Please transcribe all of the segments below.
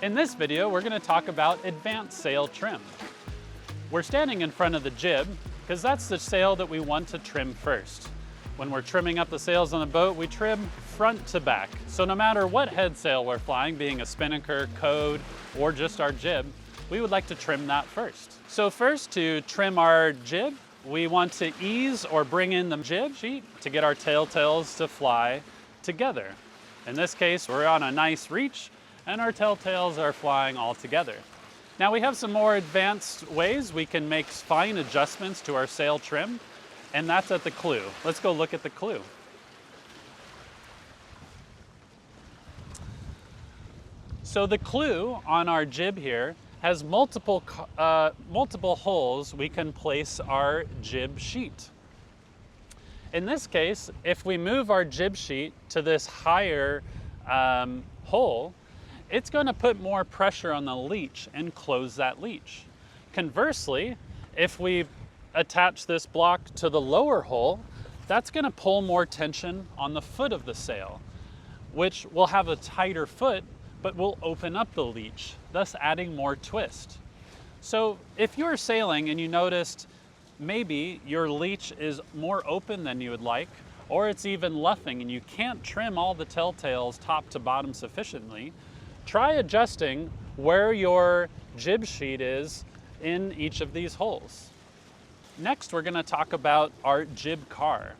In this video, we're going to talk about advanced sail trim. We're standing in front of the jib because that's the sail that we want to trim first. When we're trimming up the sails on the boat, we trim front to back. So no matter what head sail we're flying, being a spinnaker, code, or just our jib, we would like to trim that first. So first, to trim our jib, we want to ease or bring in the jib sheet to get our telltales to fly together. In this case, we're on a nice reach and our telltales are flying all together. Now we have some more advanced ways we can make fine adjustments to our sail trim, and that's at the clew. Let's go look at the clew. So the clew on our jib here has multiple holes we can place our jib sheet. In this case, if we move our jib sheet to this higher hole, it's going to put more pressure on the leech and close that leech. Conversely, if we attach this block to the lower hole, that's going to pull more tension on the foot of the sail, which will have a tighter foot, but will open up the leech, thus adding more twist. So if you're sailing and you noticed maybe your leech is more open than you would like, or it's even luffing and you can't trim all the telltales top to bottom sufficiently, try adjusting where your jib sheet is in each of these holes. Next, we're going to talk about our jib car.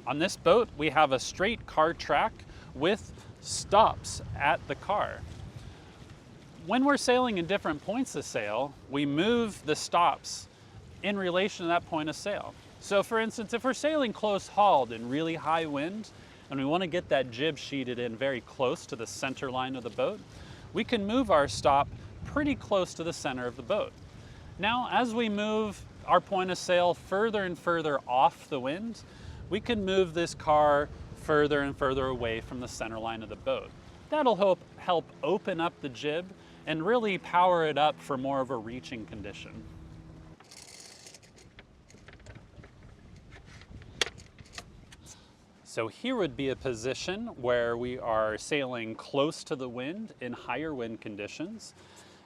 On this boat, we have a straight car track with stops at the car. When we're sailing in different points of sail, we move the stops in relation to that point of sail. So for instance, if we're sailing close hauled in really high wind, and we want to get that jib sheeted in very close to the center line of the boat, we can move our stop pretty close to the center of the boat. Now, as we move our point of sail further and further off the wind, we can move this car further and further away from the center line of the boat. That'll help open up the jib and really power it up for more of a reaching condition. So here would be a position where we are sailing close to the wind in higher wind conditions.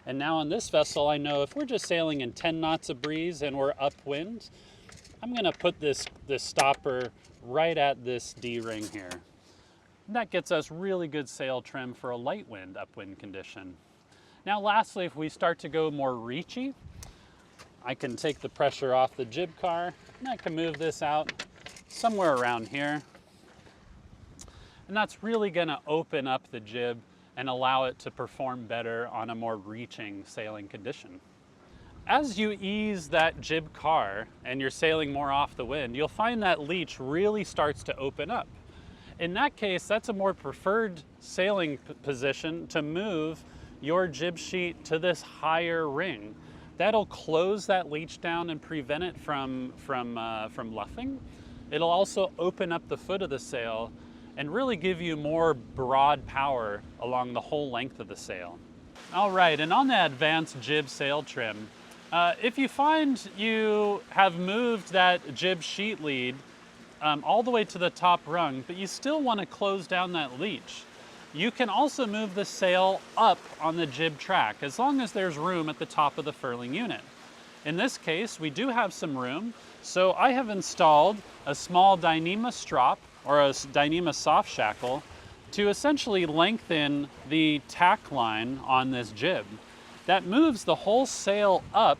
And now on this vessel, I know if we're just sailing in 10 knots of breeze and we're upwind, I'm going to put this stopper right at this D-ring here. And that gets us really good sail trim for a light wind upwind condition. Now lastly, if we start to go more reachy, I can take the pressure off the jib car and I can move this out somewhere around here. And that's really going to open up the jib and allow it to perform better on a more reaching sailing condition. As you ease that jib car and you're sailing more off the wind, you'll find that leech really starts to open up. In that case, that's a more preferred sailing position to move your jib sheet to this higher ring. That'll close that leech down and prevent it from luffing. It'll also open up the foot of the sail and really give you more broad power along the whole length of the sail. All right, and on the advanced jib sail trim, if you find you have moved that jib sheet lead all the way to the top rung, but you still want to close down that leech, you can also move the sail up on the jib track as long as there's room at the top of the furling unit. In this case, we do have some room, so I have installed a small Dyneema strop or a Dyneema soft shackle to essentially lengthen the tack line on this jib. That moves the whole sail up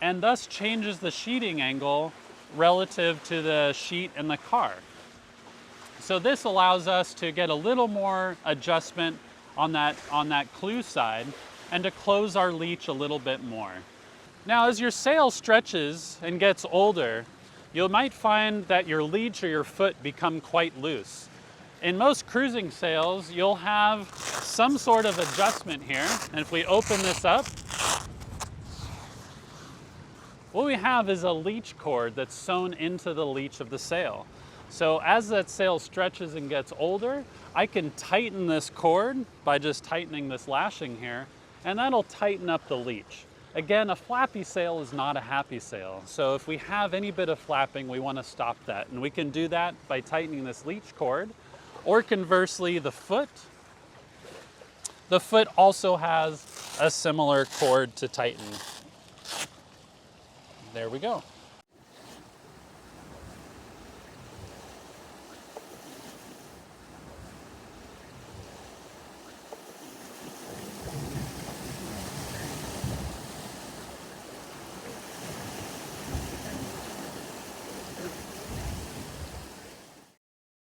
and thus changes the sheeting angle relative to the sheet in the car. So this allows us to get a little more adjustment on that clew side and to close our leech a little bit more. Now, as your sail stretches and gets older, you might find that your leech or your foot become quite loose. In most cruising sails, you'll have some sort of adjustment here. And if we open this up, what we have is a leech cord that's sewn into the leech of the sail. So as that sail stretches and gets older, I can tighten this cord by just tightening this lashing here, and that'll tighten up the leech. Again, a flappy sail is not a happy sail. So if we have any bit of flapping, we want to stop that. And we can do that by tightening this leech cord, or conversely, the foot. The foot also has a similar cord to tighten. There we go.